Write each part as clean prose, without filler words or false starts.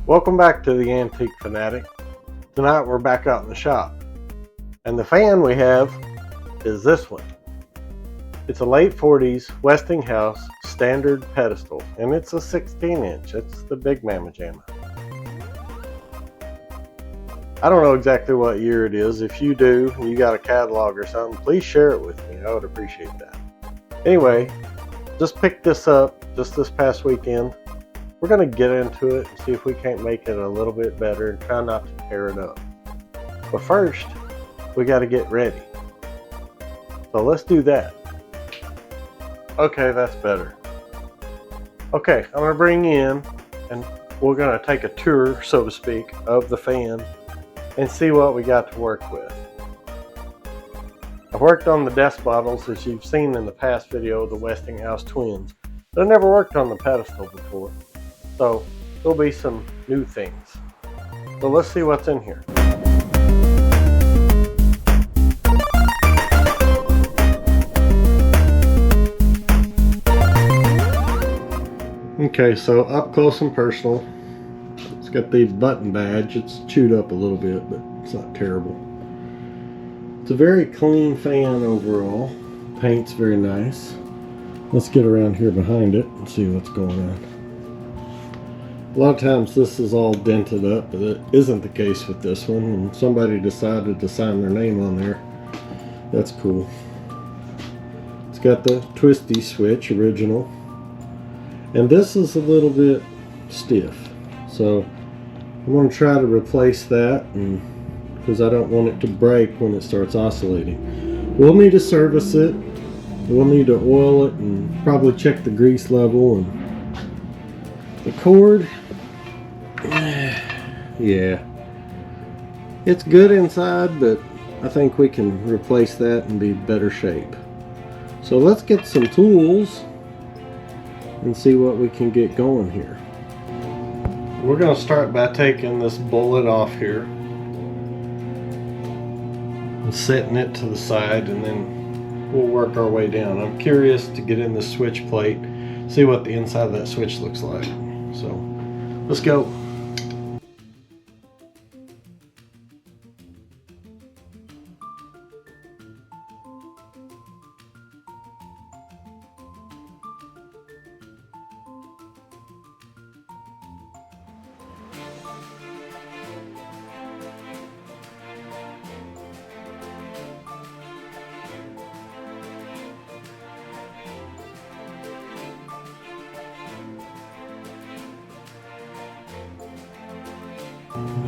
Welcome back to the Antique FANatic. Tonight we're back out in the shop. And the fan we have is this one. It's a late 40s Westinghouse standard pedestal. And it's a 16-inch. It's the big mamma jamma. I don't know exactly what year it is. If you do, and you got a catalog or something, please share it with me. I would appreciate that. Anyway, just picked this up just this past weekend. We're going to get into it and see if we can't make it a little bit better and try not to tear it up. But first, we got to get ready. So let's do that. Okay, that's better. Okay, I'm going to bring in and we're going to take a tour, so to speak, of the fan and see what we got to work with. I've worked on the desk bottles, as you've seen in the past video, the Westinghouse twins. But I never worked on the pedestal before, so there'll be some new things. So let's see what's in here. Okay, so up close and personal. It's got the button badge. It's chewed up a little bit, but it's not terrible. It's a very clean fan overall. Paint's very nice. Let's get around here behind it and see what's going on. A lot of times this is all dented up, but it isn't the case with this one. And somebody decided to sign their name on there. That's cool. It's got the twisty switch, original. And this is a little bit stiff. So I'm going to try to replace that, and because I don't want it to break when it starts oscillating. We'll need to service it. We'll need to oil it and probably check the grease level and the cord. Yeah, it's good inside, but I think we can replace that and be better shape. So let's get some tools and see what we can get going here. We're going to start by taking this bullet off here and setting it to the side, and then we'll work our way down. I'm curious to get in the switch plate, see what the inside of that switch looks like. So let's go.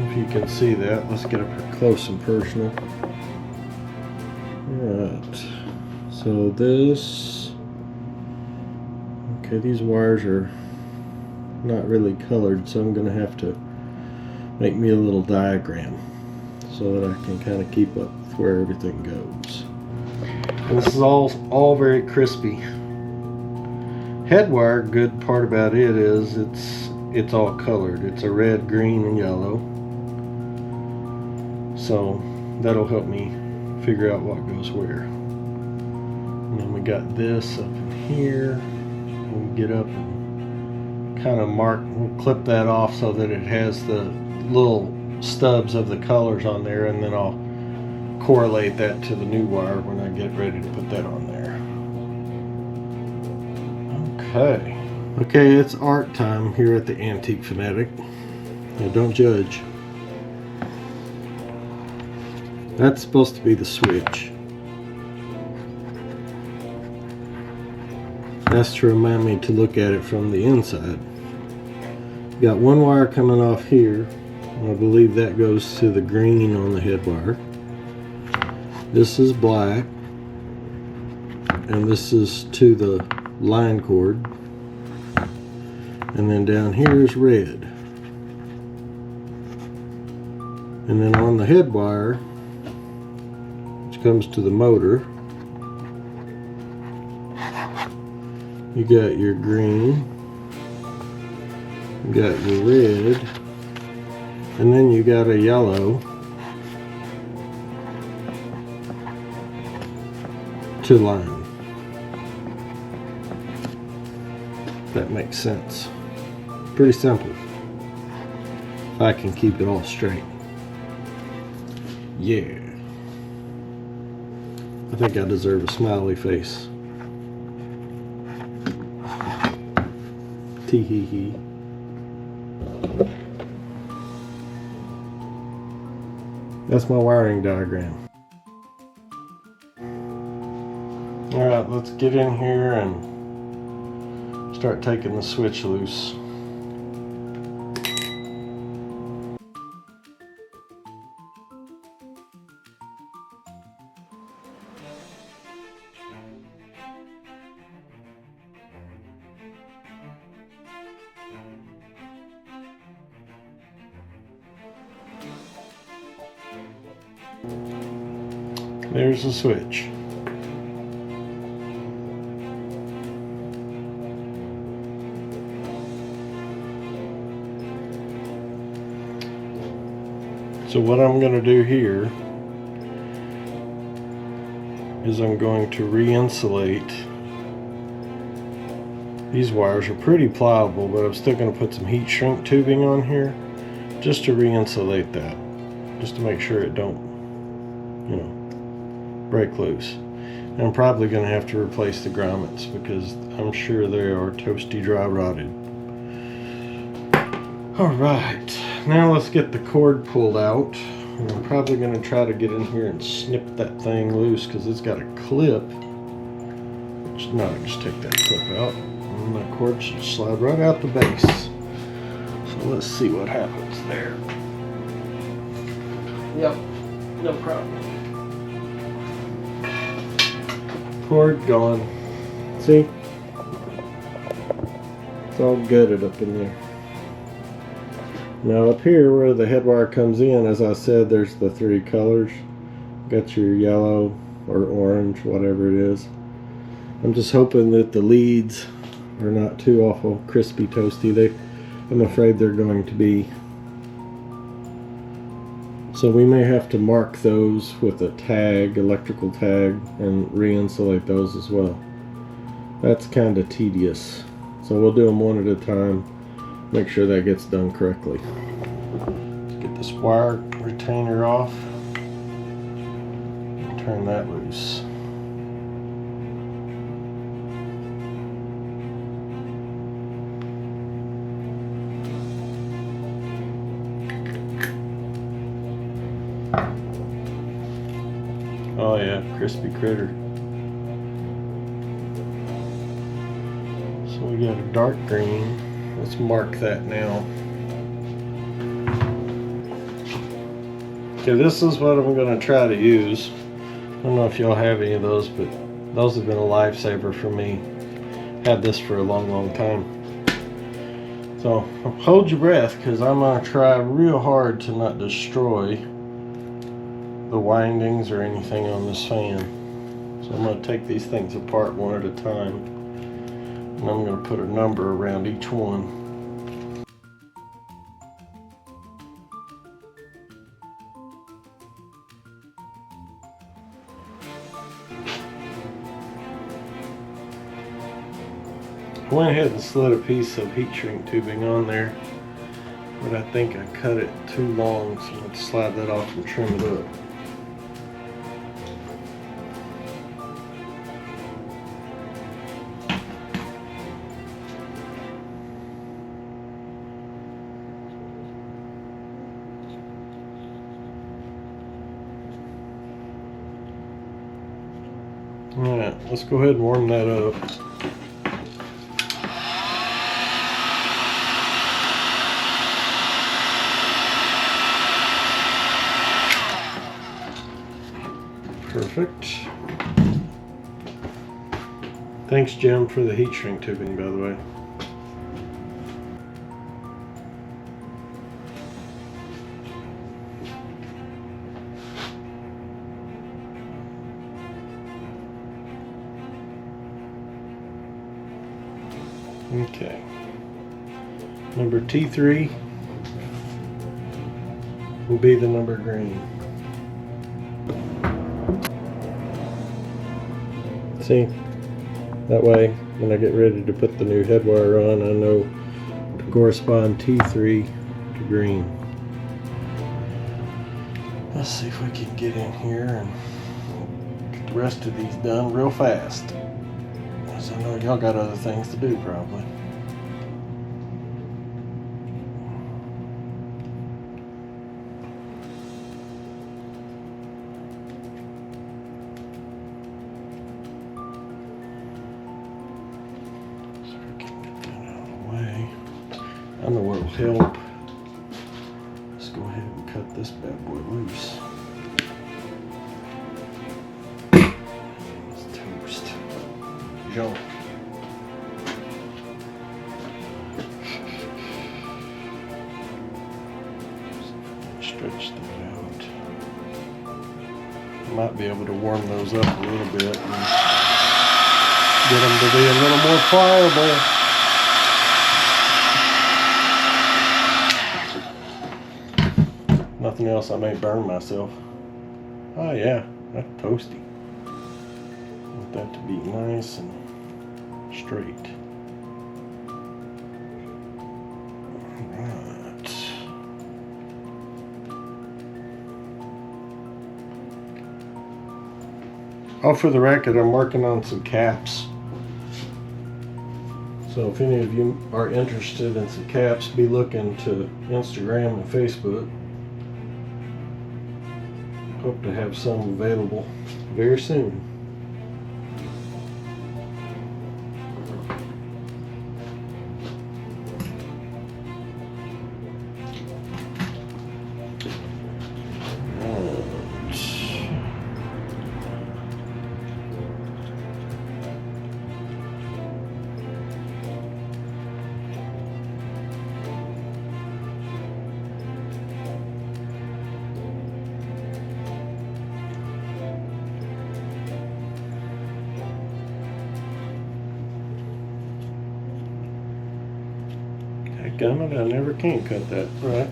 If you can see that, let's get up close and personal. Alright, so this, okay, these wires are not really colored, so I'm going to have to make me a little diagram so that I can kind of keep up with where everything goes. And this is all very crispy. Head wire, good part about it is it's all colored. It's a red, green, and yellow. So that'll help me figure out what goes where. And then we got this up in here. We'll get up and kind of mark, we'll clip that off so that it has the little stubs of the colors on there, and then I'll correlate that to the new wire when I get ready to put that on there. Okay. Okay, it's art time here at the Antique FANatic. Now don't judge. That's supposed to be the switch. That's to remind me to look at it from the inside. Got one wire coming off here. I believe that goes to the green on the head wire. This is black. And this is to the line cord. And then down here is red. And then on the head wire, which comes to the motor, you got your green, you got your red, and then you got a yellow to line. If that makes sense. Pretty simple. if I can keep it all straight. Yeah. I think I deserve a smiley face. Tee hee hee. That's my wiring diagram. Alright, let's get in here and start taking the switch loose. There's the switch. So what I'm going to do here is I'm going to re-insulate. These wires are pretty pliable, but I'm still going to put some heat shrink tubing on here just to re-insulate that, just to make sure it don't, you know, break loose. And I'm probably going to have to replace the grommets because I'm sure they are toasty dry rotted. Alright, now let's get the cord pulled out. And I'm probably going to try to get in here and snip that thing loose because it's got a clip. No, just take that clip out and the cord should slide right out the base. So let's see what happens there. Yep, no problem. Cord gone. See? It's all gutted up in there. Now up here where the head wire comes in, as I said, there's the three colors. Got your yellow or orange, whatever it is. I'm just hoping that the leads are not too awful crispy toasty. I'm afraid they're going to be. So we may have to mark those with a tag, electrical tag, and re-insulate those as well. That's kind of tedious. So we'll do them one at a time. Make sure that gets done correctly. Let's get this wire retainer off and turn that loose. Oh yeah, crispy critter. So we got a dark green. Let's mark that now. Okay, this is what I'm going to try to use. I don't know if y'all have any of those, but those have been a lifesaver for me. Had this for a long, long time. So hold your breath because I'm going to try real hard to not destroy the windings or anything on this fan. So I'm going to take these things apart one at a time. And I'm going to put a number around each one. I went ahead and slid a piece of heat shrink tubing on there, but I think I cut it too long, so let's slide that off and trim it up. Alright, let's go ahead and warm that up. Perfect. Thanks, Jim, for the heat shrink tubing, by the way. Okay. Number T3 will be the number green. See, that way when I get ready to put the new head wire on, I know to correspond T3 to green. Let's see if we can get in here and get the rest of these done real fast. Because I know y'all got other things to do probably. So we can get that out of the way. I know what will help. Let's go ahead and cut this bad boy loose. It's toast. Jump. Stretch that out. Might be able to warm those up a little bit and get them to be a little more pliable. Nothing else, I may burn myself. Oh yeah, that's toasty. Want that to be nice and straight. Alright. Oh, for the record, I'm working on some caps. So if any of you are interested in some caps, be looking to Instagram and Facebook. Hope to have some available very soon. Gummit, I never can cut that right.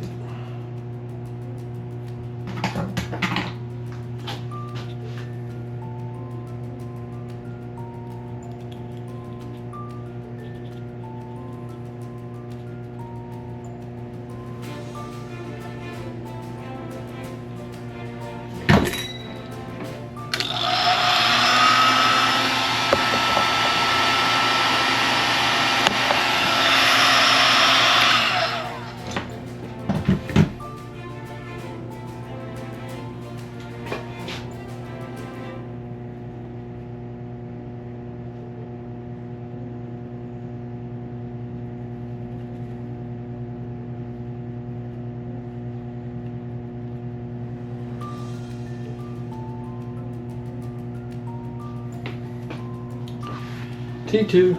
T2.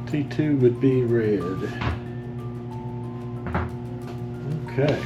T2 would be red. Okay.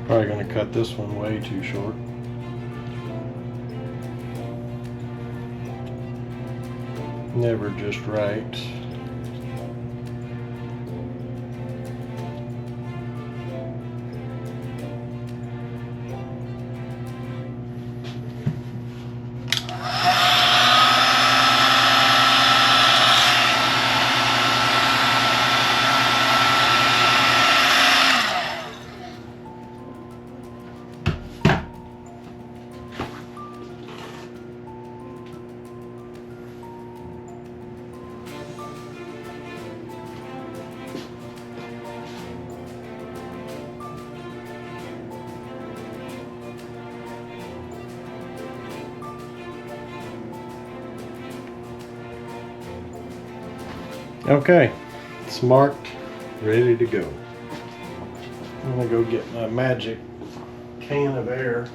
Probably going to cut this one way too short. Never just right. Okay, it's marked, ready to go. I'm gonna go get my magic can of air.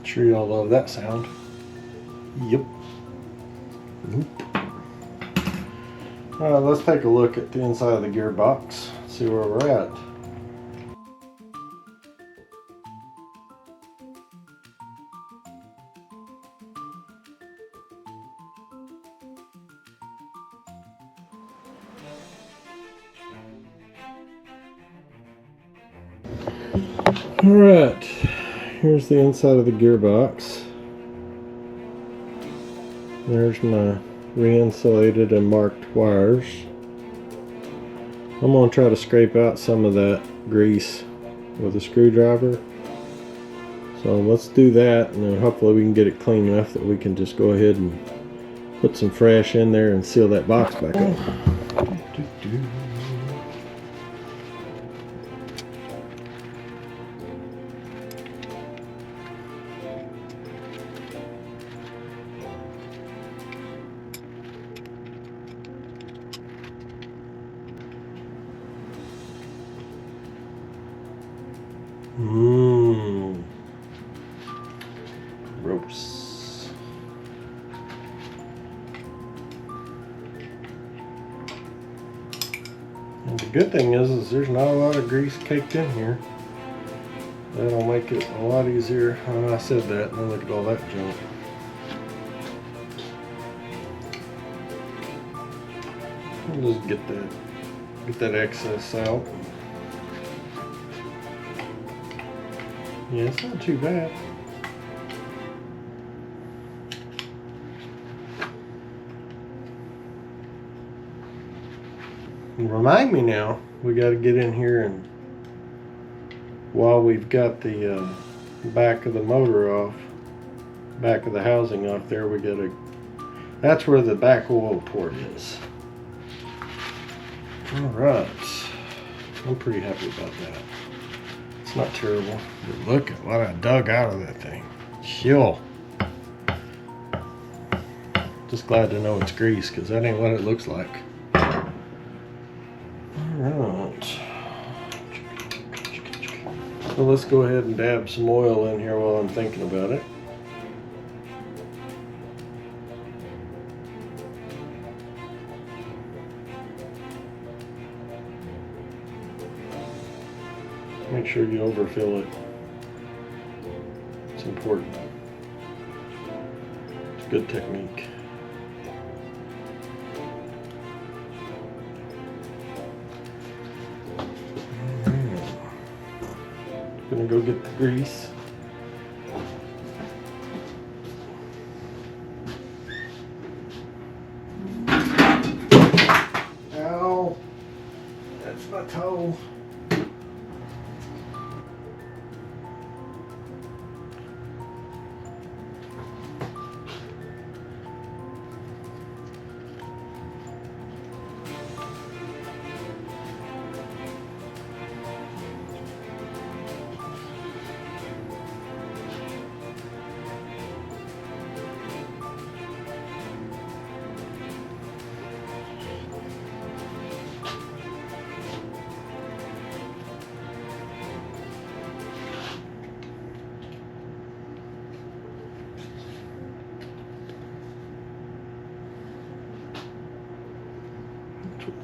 Sure y'all love that sound. Yep. Alright, let's take a look at the inside of the gearbox, see where we're at. Alright, here's the inside of the gearbox. There's my re-insulated and marked wires. I'm going to try to scrape out some of that grease with a screwdriver. So let's do that, and then hopefully we can get it clean enough that we can just go ahead and put some fresh in there and seal that box back up. Gross. And the good thing is there's not a lot of grease caked in here. That'll make it a lot easier. I said that, and then look at all that junk. We'll just get that excess out. Yeah, it's not too bad. Remind me now, we got to get in here, and while we've got the back of the motor off, back of the housing off there, we got to, that's where the back oil port is. Alright, I'm pretty happy about that. It's not terrible, but look at what I dug out of that thing. Shill. Just glad to know it's grease, because that ain't what it looks like. Alright. So let's go ahead and dab some oil in here while I'm thinking about it. Make sure you overfill it. It's important. It's a good technique. Gonna go get the grease. Ow! That's my toe.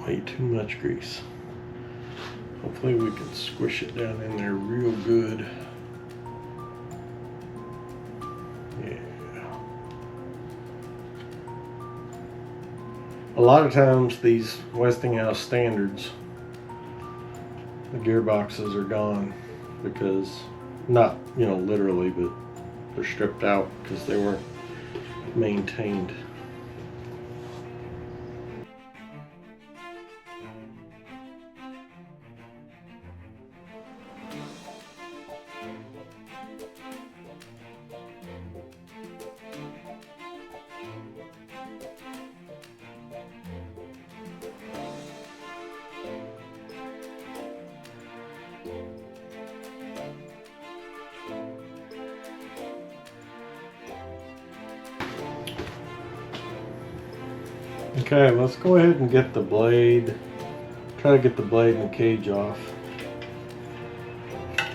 Way too much grease. Hopefully we can squish it down in there real good. Yeah. A lot of times these Westinghouse standards, the gearboxes are gone because, not, you know, literally, but they're stripped out because they weren't maintained. Okay, let's go ahead and get the blade, try to get the blade and the cage off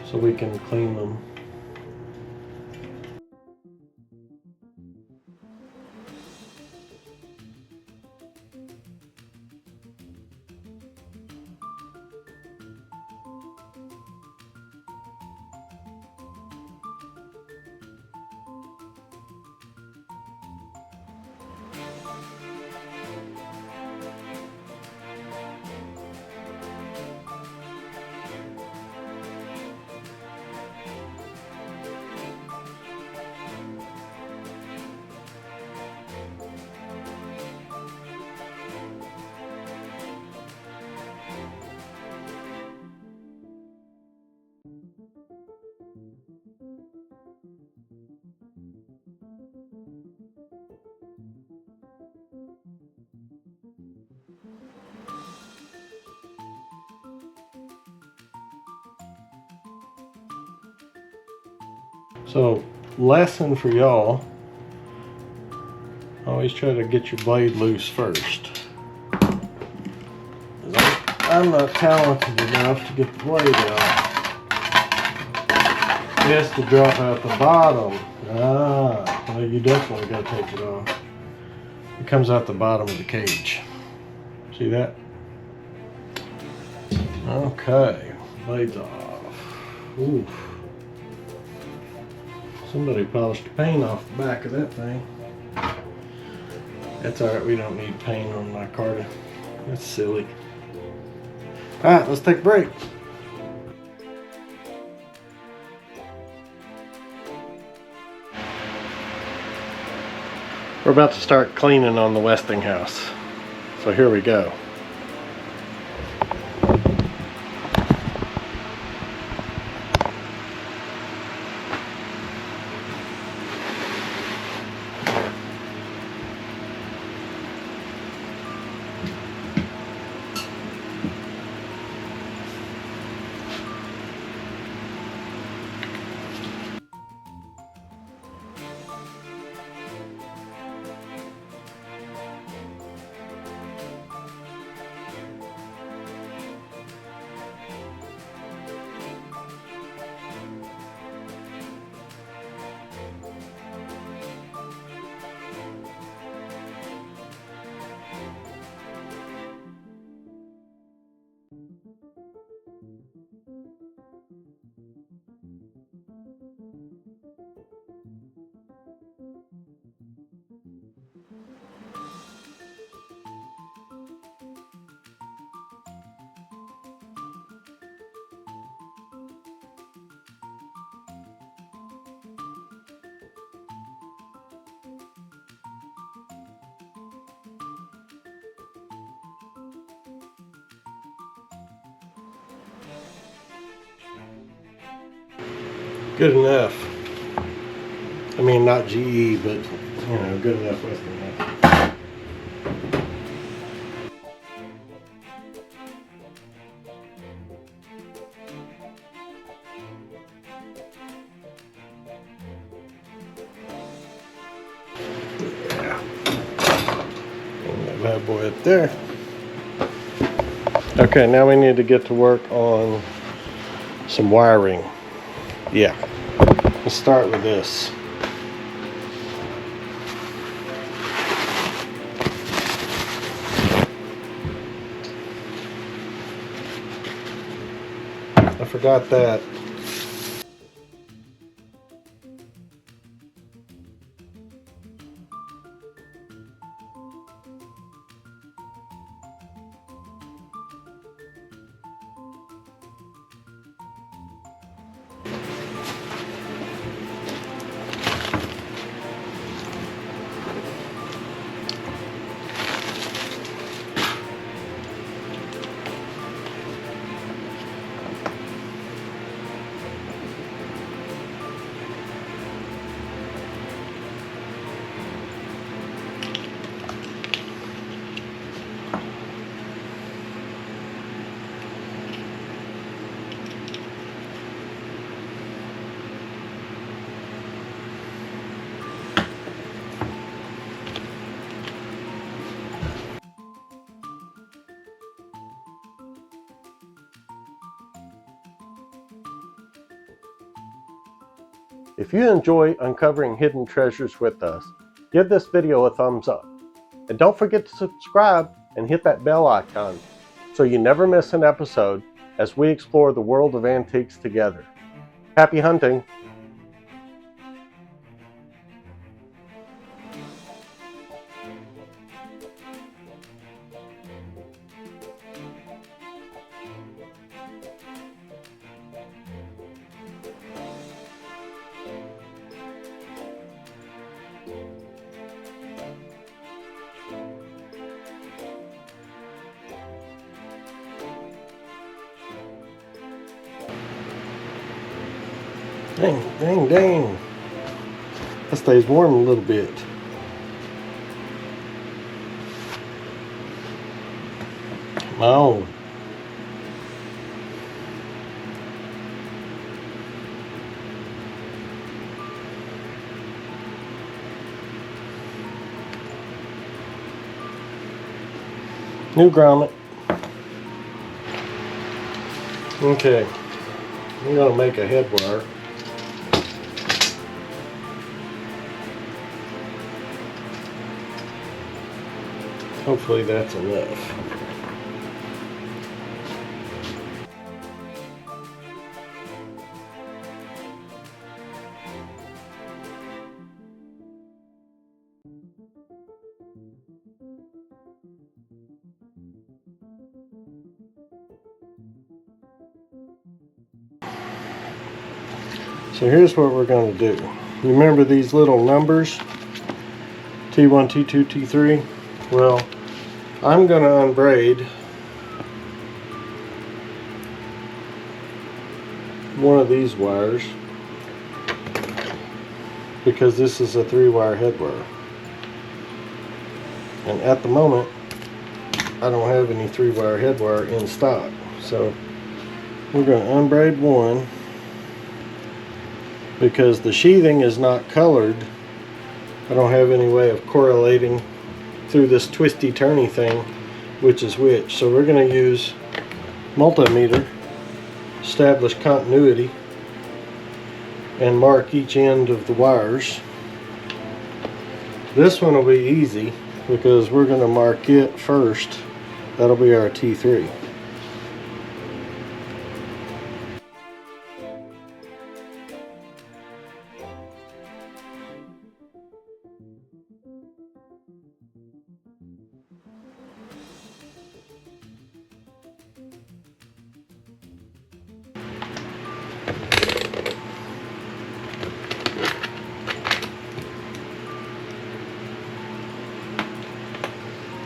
so we can clean them. So, lesson for y'all, always try to get your blade loose first. I'm not talented enough to get the blade out. It has to drop out the bottom. Ah, well, you definitely got to take it off. It comes out the bottom of the cage. See that? Okay, blades off. Oof. Somebody polished the paint off the back of that thing. That's alright, we don't need paint on my Carta. That's silly. Alright, let's take a break. We're about to start cleaning on the Westinghouse. So here we go. Good enough. I mean, not GE, but, you know, good enough Westinghouse. Yeah. Bring that bad boy up there. Okay, now we need to get to work on some wiring. Yeah, let's start with this. I forgot that. If you enjoy uncovering hidden treasures with us, give this video a thumbs up. And don't forget to subscribe and hit that bell icon so you never miss an episode as we explore the world of antiques together. Happy hunting! Dang, dang, dang. That stays warm a little bit. Oh. New grommet. Okay, I'm going to make a head wire. Hopefully that's enough. So here's what we're going to do. Remember these little numbers? T1, T2, T3? Well, I'm going to unbraid one of these wires because this is a 3-wire head wire. And at the moment, I don't have any 3-wire head wire in stock. So we're going to unbraid one because the sheathing is not colored. I don't have any way of correlating through this twisty turny thing which is which. So we're going to use multimeter, establish continuity, and mark each end of the wires. This one will be easy because we're going to mark it first. That'll be our T3.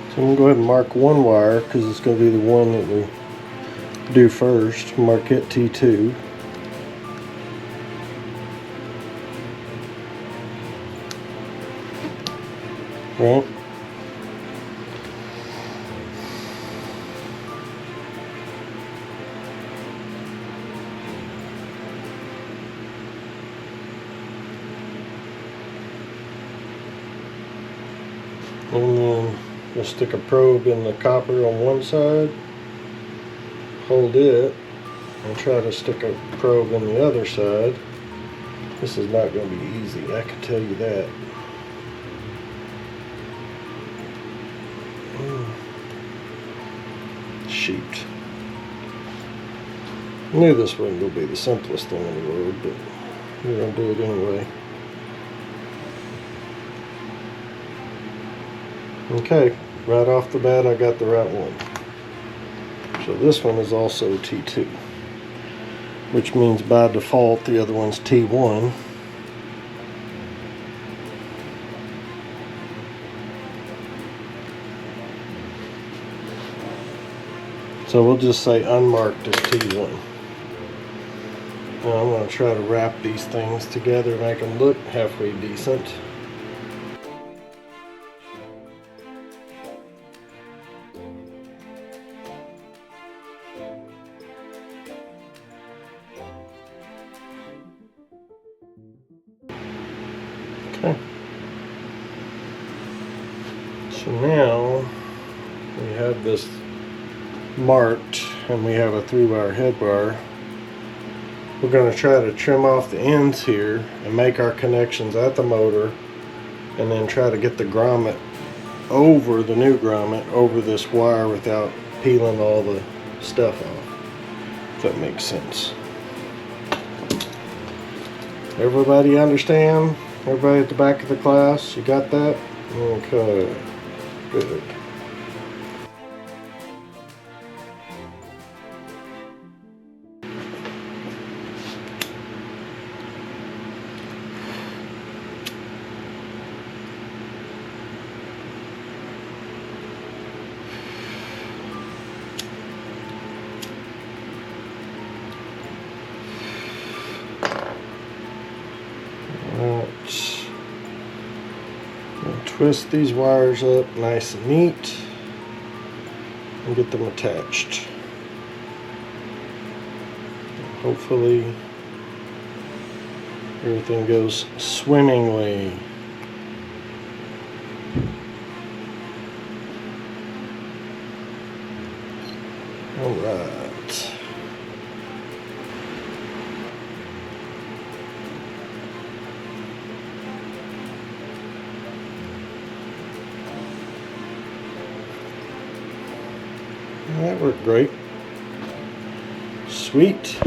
So I'm going to go ahead and mark one wire because it's going to be the one that we do first. Mark it T2. Right. And then we'll stick a probe in the copper on one side, hold it, and try to stick a probe in the other side. This is not going to be easy, I can tell you that. Shoot. I knew this wasn't going to be the simplest thing in the world, but we're going to do it anyway. Okay, right off the bat I got the right one. So this one is also T2, which means by default the other one's T1. So we'll just say unmarked is T1. Now I'm going to try to wrap these things together, make them look halfway decent. Okay. So now we have this marked and we have a 3-wire head wire. We're going to try to trim off the ends here and make our connections at the motor, and then try to get the grommet over the new grommet over this wire without peeling all the stuff off, if that makes sense. Everybody understand? Everybody at the back of the class, you got that? Okay, good. Twist these wires up nice and neat and get them attached. Hopefully everything goes swimmingly. All right. That worked great. Sweet.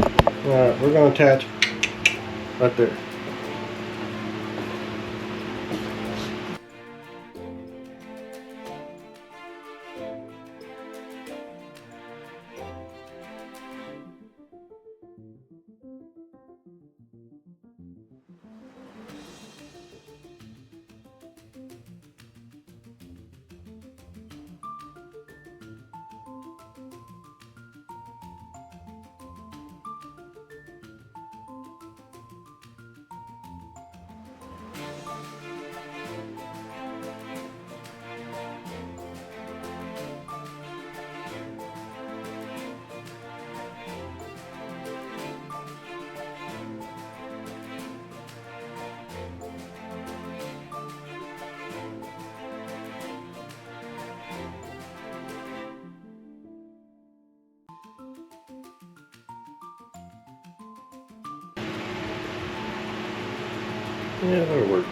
Alright, we're going to attach right there. Yeah, that'll work.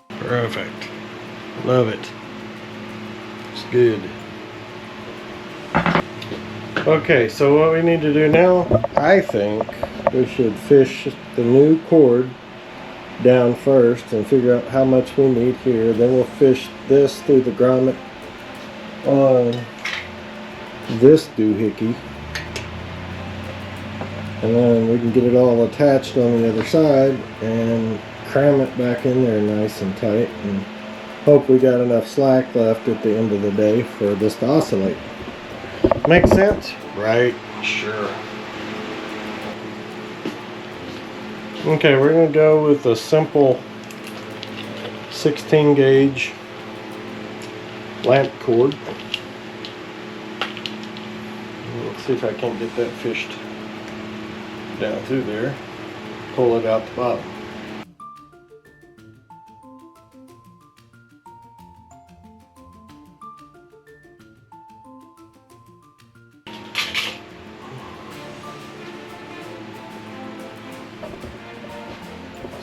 Perfect. Love it. It's good. Okay, so what we need to do now, I think we should fish the new cord down first and figure out how much we need here. Then we'll fish this through the grommet on this doohickey. And then we can get it all attached on the other side and cram it back in there nice and tight, and hope we got enough slack left at the end of the day for this to oscillate. Make sense? Right? Sure. Okay, we're going to go with a simple 16 gauge lamp cord. Let's see if I can't get that fished down through there. Pull it out the bottom.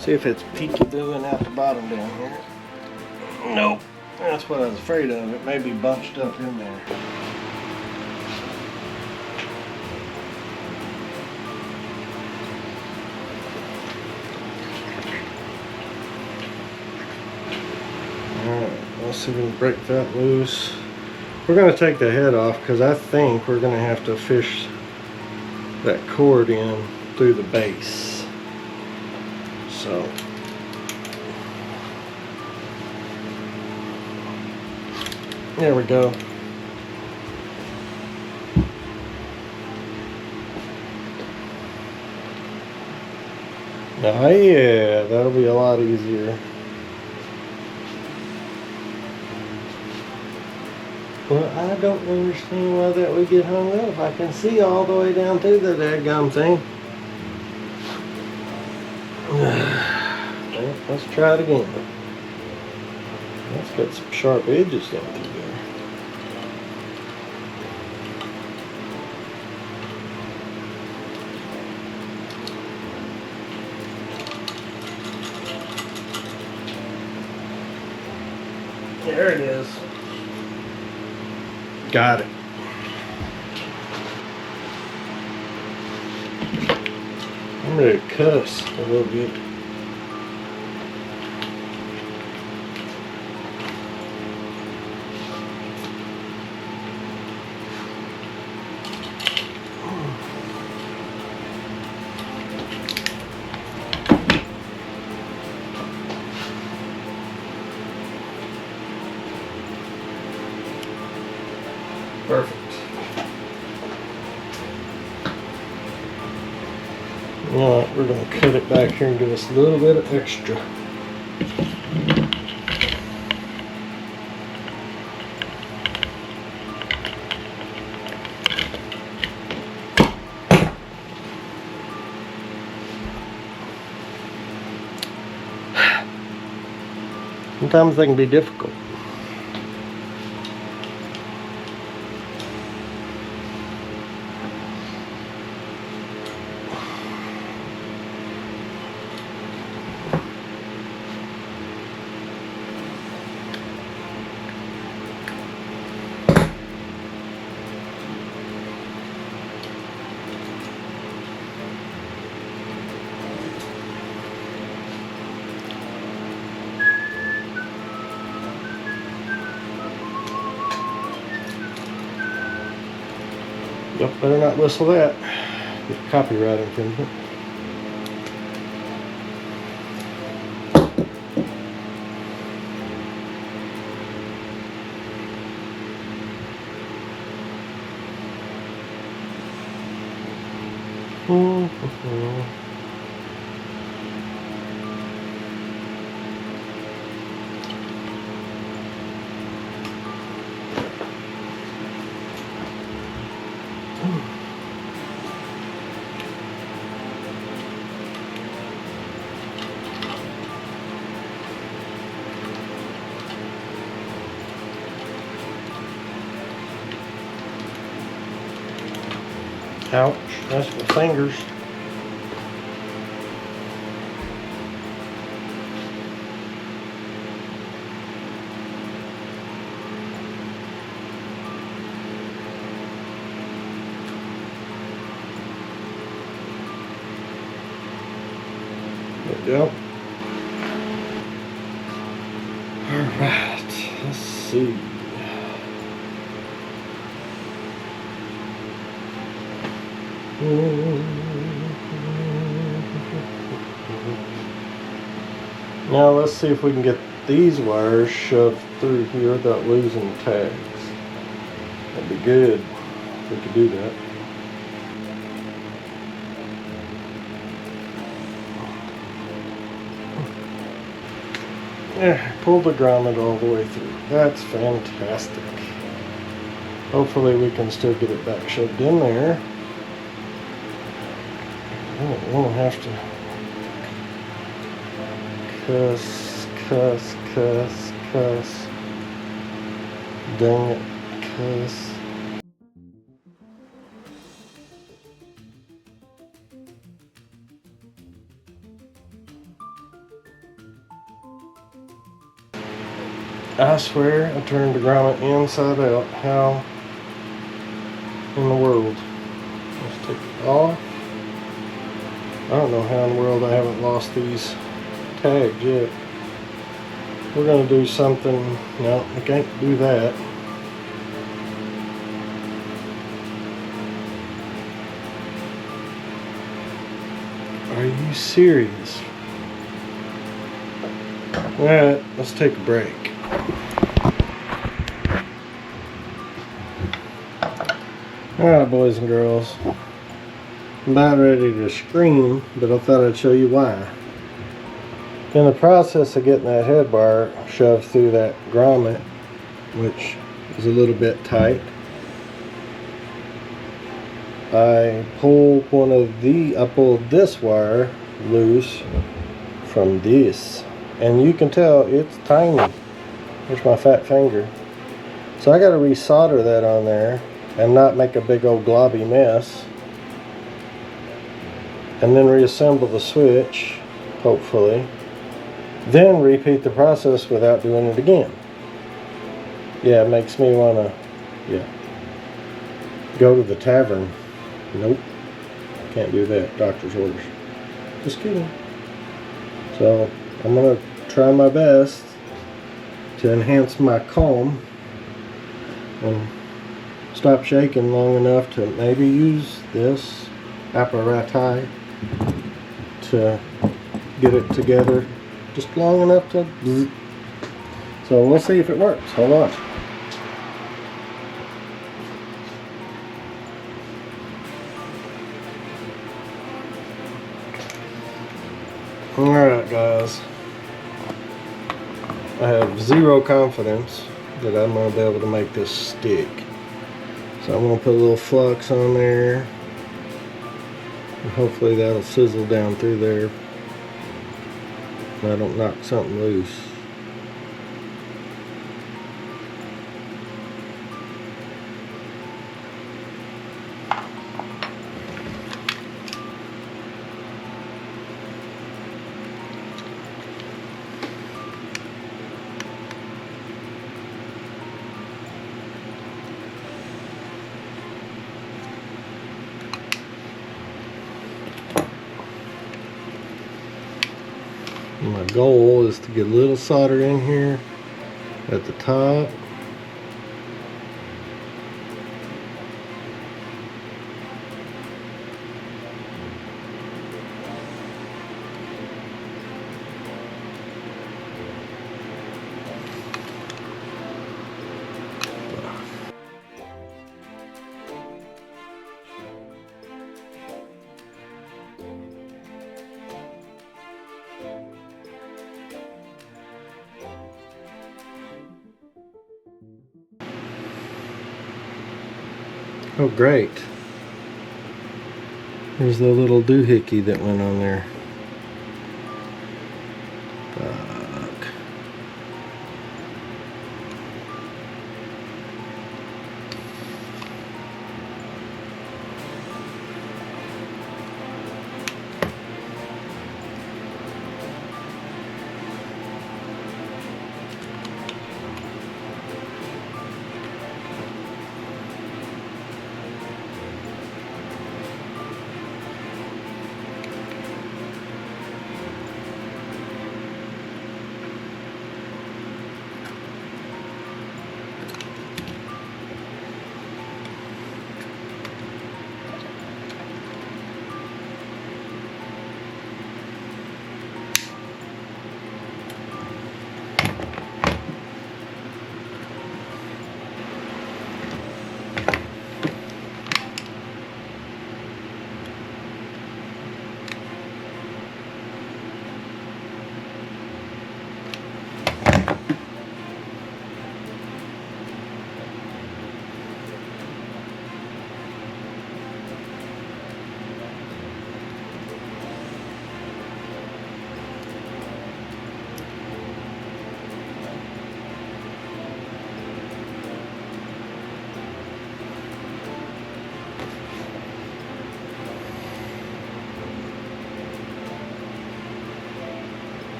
See if it's peeky through and out the bottom down here. Nope. That's what I was afraid of. It may be bunched up in there. Alright, let's see if we can break that loose. We're going to take the head off because I think we're going to have to fish that cord in through the base. So there we go. Now, yeah, that'll be a lot easier. Well, I don't understand why that would get hung up. I can see all the way down through the daggum thing. Well, let's try it again. That's got some sharp edges down through there. There it is. Got it. I'm ready to cuss a little bit. Perfect. Alright, we're going to cut it back here and give us a little bit of extra. Sometimes they can be difficult. Yep, better not whistle that. Get copyright infringement. Ouch, that's my fingers. There we go. Alright, let's see. Now let's see if we can get these wires shoved through here without losing tags. That'd be good if we could do that. Yeah, pull the grommet all the way through. That's fantastic. Hopefully we can still get it back shoved in there. Oh, we'll have to cuss. Dang it, cuss. I swear I turned the grommet inside out. How in the world? Let's take it off. I don't know how in the world I haven't lost these tags yet. We're going to do something. No, I can't do that. Are you serious? Alright, let's take a break. Alright, boys and girls. I'm about ready to scream, but I thought I'd show you why. In the process of getting that head bar shoved through that grommet, which is a little bit tight, I pulled this wire loose from this, and you can tell it's tiny. There's my fat finger. So I got to resolder that on there and not make a big old globby mess, and then reassemble the switch, hopefully, then repeat the process without doing it again. Yeah, it makes me want to go to the tavern. Nope, can't do that. Doctor's orders. Just kidding. So I'm going to try my best to enhance my calm and stop shaking long enough to maybe use this apparatus to get it together just long enough to bzz. So we'll see if it works. Hold on. Alright guys, I have zero confidence that I'm going to be able to make this stick. So I'm going to put a little flux on there, and hopefully that'll sizzle down through there and I don't knock something loose. My goal is to get a little solder in here at the top. Oh great. There's the little doohickey that went on there. Fuck.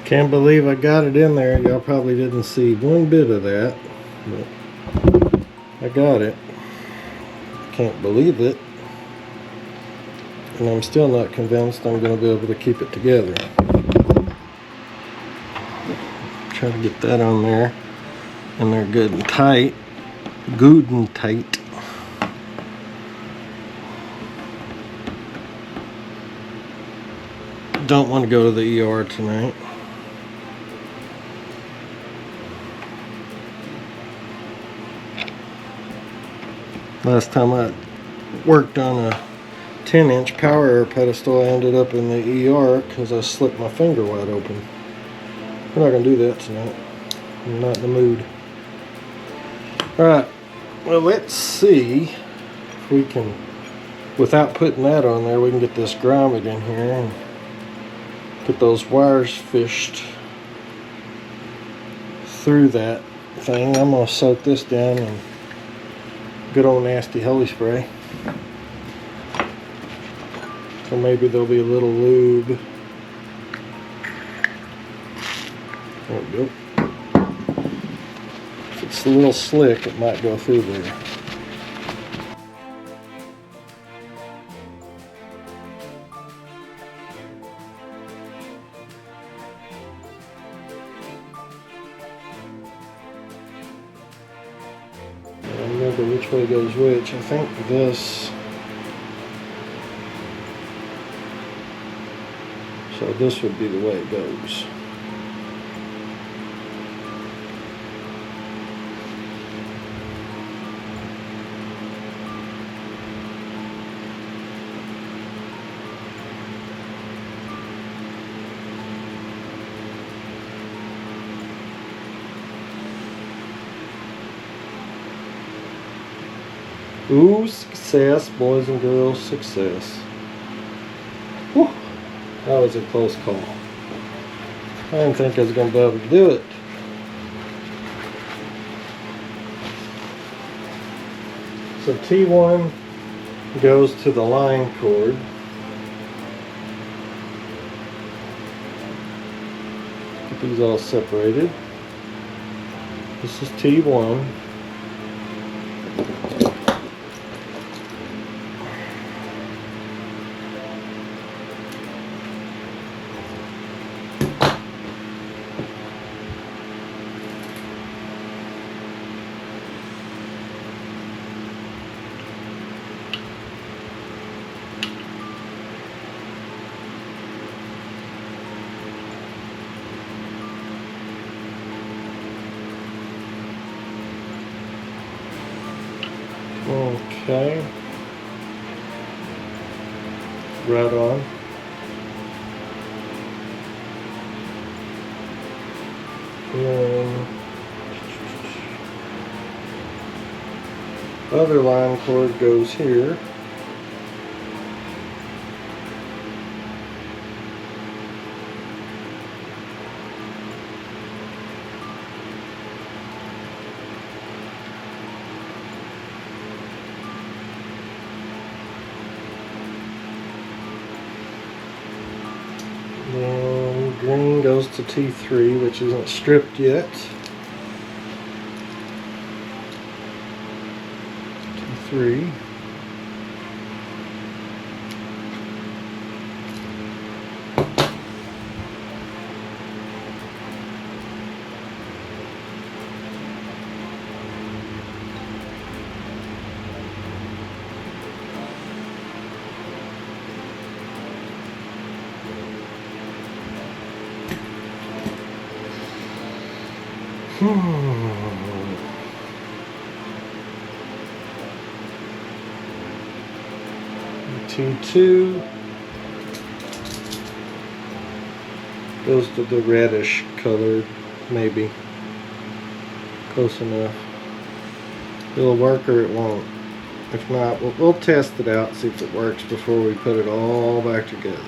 Can't believe I got it in there. Y'all probably didn't see one bit of that, but I got it. Can't believe it. And I'm still not convinced I'm going to be able to keep it together. Try to get that on there. And they're good and tight. Good and tight. Don't want to go to the ER tonight. Last time I worked on a 10-inch power air pedestal, I ended up in the ER because I slipped my finger wide open. We're not going to do that tonight. I'm not in the mood. Alright, well let's see if we can, without putting that on there, we can get this grommet in here and get those wires fished through that thing. I'm going to soak this down in good old nasty holy spray. So maybe there'll be a little lube. There we go. If it's a little slick, it might go through there. Which way goes which. I think this, so this would be the way it goes. Ooh, success, boys and girls, success. Whew. That was a close call. I didn't think I was going to be able to do it. So T1 goes to the line cord. Get these all separated. This is T1. Okay. Right on. And other line cord goes here. Then green goes to T3, which isn't stripped yet. T3. T2 goes to the reddish colored, maybe. Close enough. It'll work or it won't. If not, we'll test it out, see if it works before we put it all back together.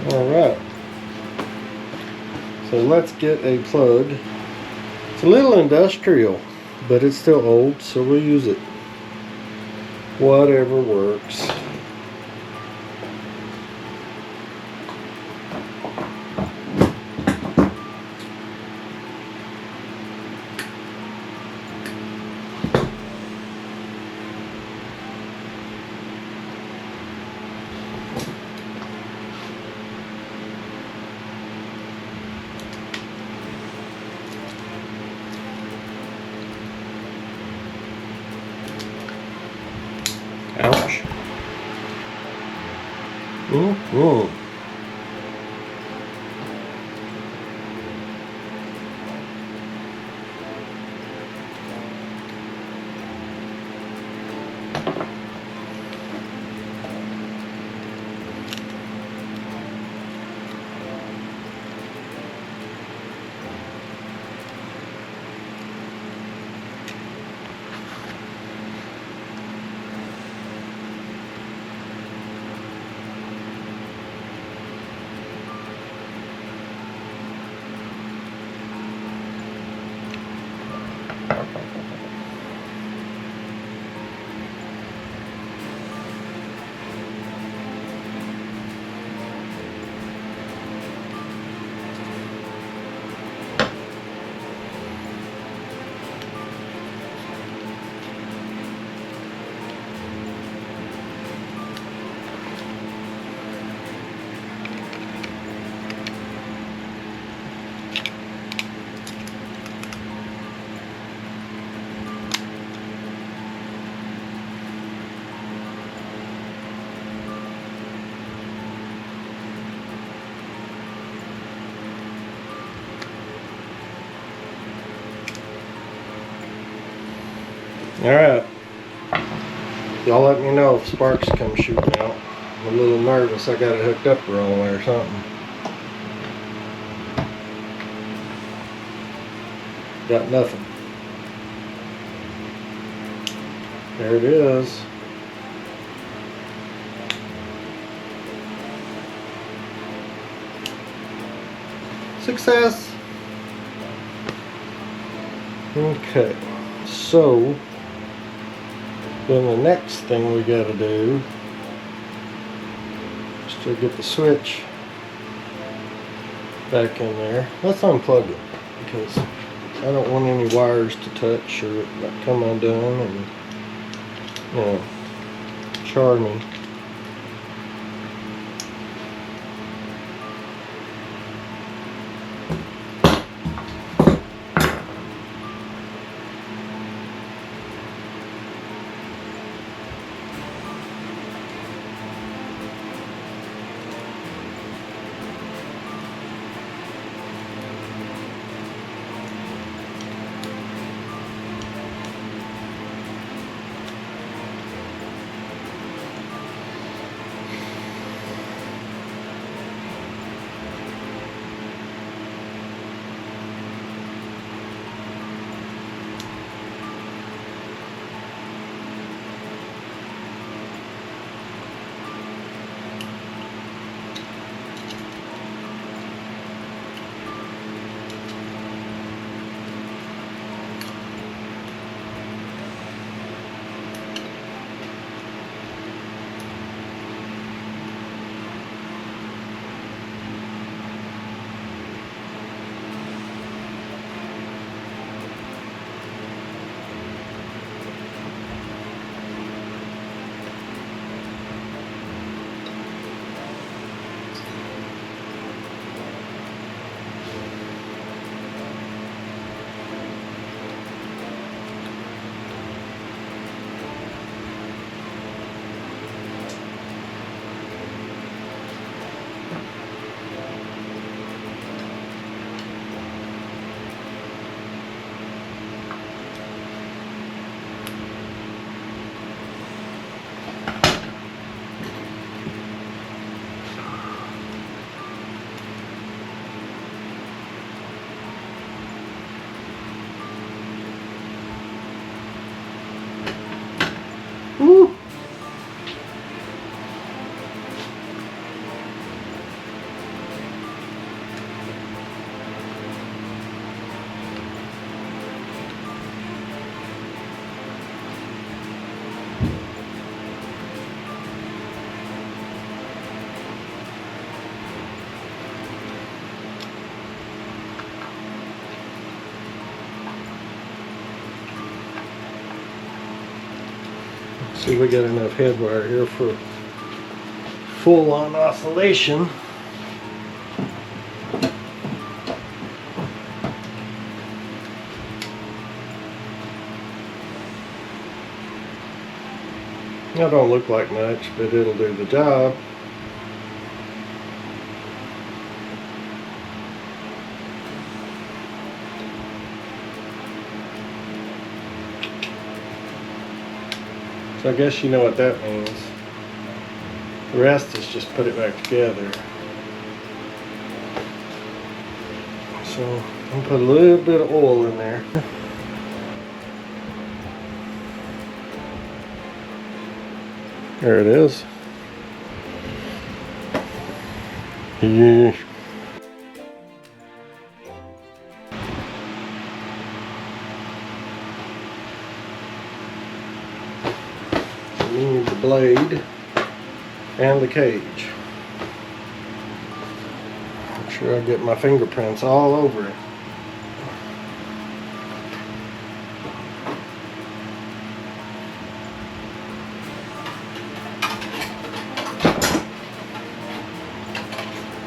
Alright, so let's get a plug. It's a little industrial, but it's still old, so we'll use it. Whatever works. Ouch. Ooh. Alright. Y'all let me know if sparks come shooting out. I'm a little nervous. I got it hooked up wrong or something. Got nothing. There it is. Success! Okay, so then the next thing we gotta do is to get the switch back in there. Let's unplug it because I don't want any wires to touch or it come undone and, you know, char me. Woo! See, we got enough head wire here for full on oscillation. That don't look like much, but it'll do the job. So I guess you know what that means. The rest is just put it back together. So I'll put a little bit of oil in there. There it is. Yeah. Need the blade and the cage. Make sure I get my fingerprints all over it.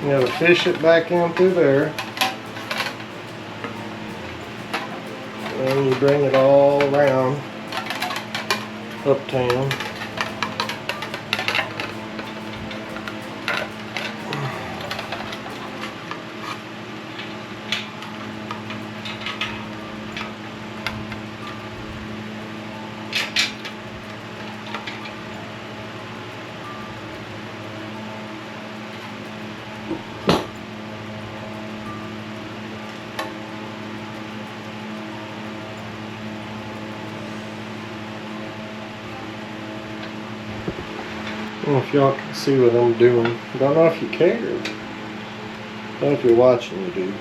You gotta fish it back in through there. And then you bring it all around uptown. I don't know if y'all can see what I'm doing. I don't know if you care. I don't know if you're watching, you do.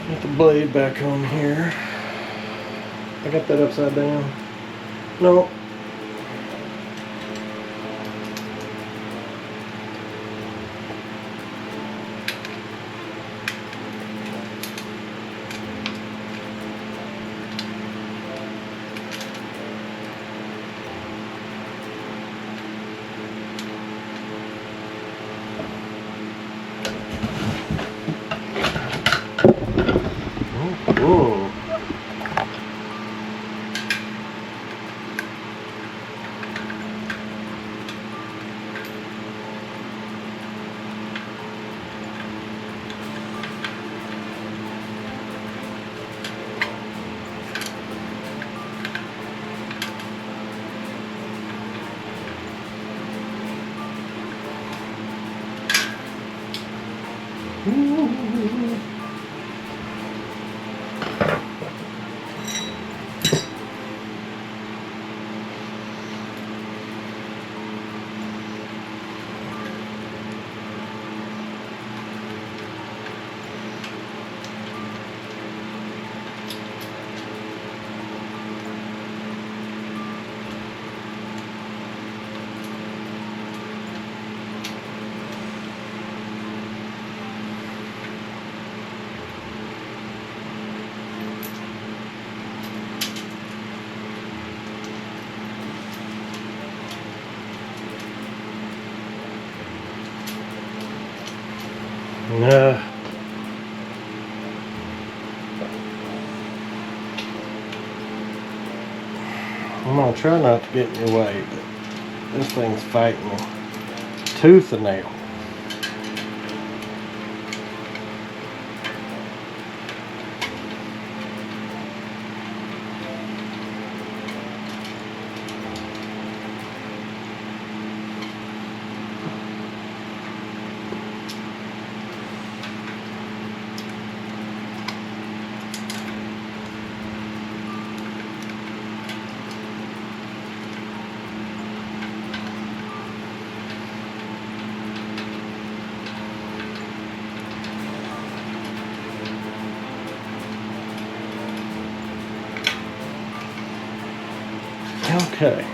Get the blade back on here. I got that upside down. No. Ooh. I'm gonna try not to get in your way, but this thing's fighting me tooth and nail. Okay.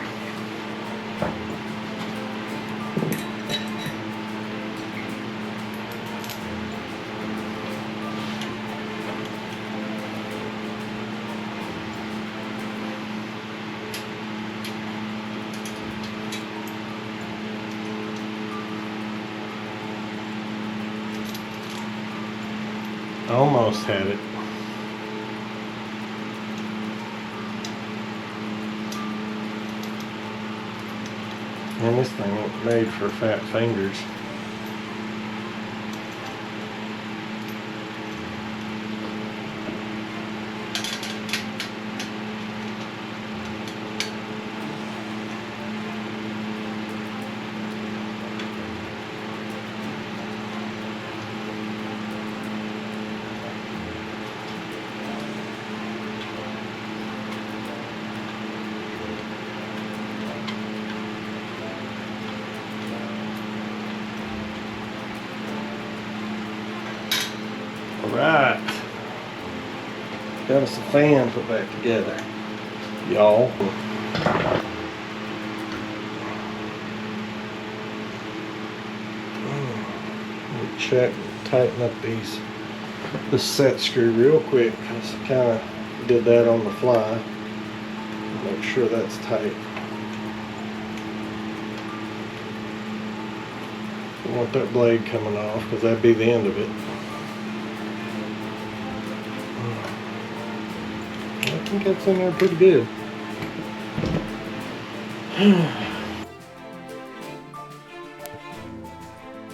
Almost had it. And this thing ain't made for fat fingers. Right, got us a fan put back together, y'all. Check, tighten up this set screw real quick, because I kind of did that on the fly. Make sure that's tight. Don't want that blade coming off, because that'd be the end of it. I think that's in there pretty good.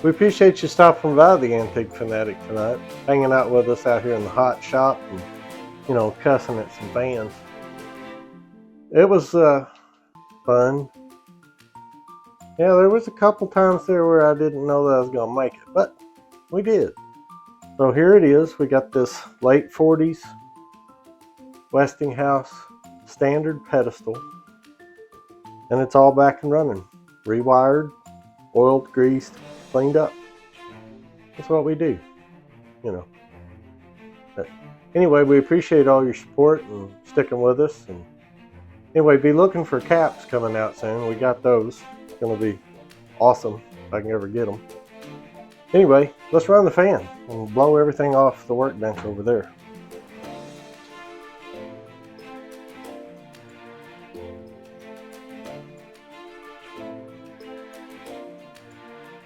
We appreciate you stopping by the Antique FANatic tonight, hanging out with us out here in the hot shop and, you know, cussing at some fans. it was fun. Yeah, there was a couple times there where I didn't know that I was going to make it, but we did. So here it is. We got this late 40s Westinghouse standard pedestal, and it's all back and running. Rewired, oiled, greased, cleaned up. That's what we do, you know. But anyway, we appreciate all your support and sticking with us. And anyway, be looking for caps coming out soon. We got those. It's going to be awesome if I can ever get them. Anyway, let's run the fan and blow everything off the workbench over there.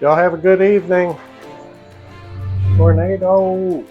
Y'all have a good evening. Tornado.